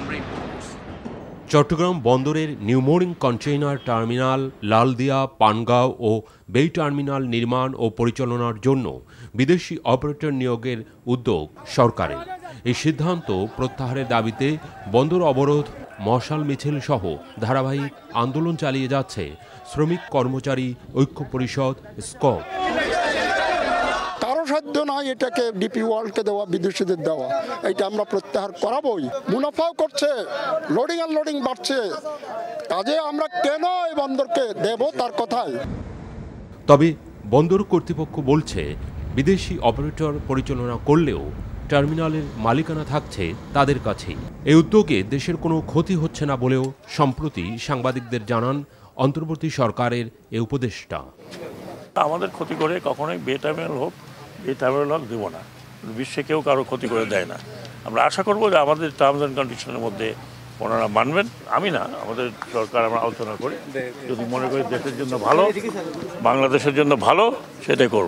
আমরা ইম্পোর্ট করছি। চট্টগ্রাম বন্দরের new mooring container terminal, Laldia, Pangaon ও বেই টার্মিনাল নির্মাণ ও পরিচালনার জন্য বিদেশি অপারেটর নিয়োগের উদ্যোগ সরকারের। এই সিদ্ধান্ত প্রত্যাহারের দাবিতে বন্দর অবরোধ, মশাল মিছিল সহ ধারাবাহিক আন্দোলন চালিয়ে যাচ্ছে শ্রমিক কর্মচারী ঐক্য পরিষদ স্কপ। কারো সাধ্য নয় এটাকে ডিপি ওয়ার্ল্ডকে দেওয়া, বিদেশিদের দেওয়া। এটা আমরা প্রত্যাহার করাবই। মুনাফাও করছে, লোডিং আনলোডিং বাড়ছে, কাজে আমরা কেন এই বন্দরকে দেব তার কথাই। তবে বন্দর কর্তৃপক্ষ বলছে, বিদেশি অপারেটর পরিচালনা করলেও টার্মিনালের মালিকানা থাকছে তাদের কাছেই। এই উদ্যোগে দেশের কোনো ক্ষতি হচ্ছে না বলেও সম্প্রতি সাংবাদিকদের জানান অন্তর্বর্তী সরকারের এ উপদেষ্টা। আমাদের ক্ষতি করে কখনোই বে টার্মিনাল হোক দেব না। বিশ্বে কেউ কারো ক্ষতি করে দেয় না। আমরা আশা করব যে আমাদের টার্মস অ্যান্ড কন্ডিশনের মধ্যে ওনারা মানবেন। আমি না, আমাদের সরকার আমরা আলোচনা করি, যদি মনে করি দেশের জন্য ভালো, বাংলাদেশের জন্য ভালো, সেটাই করব।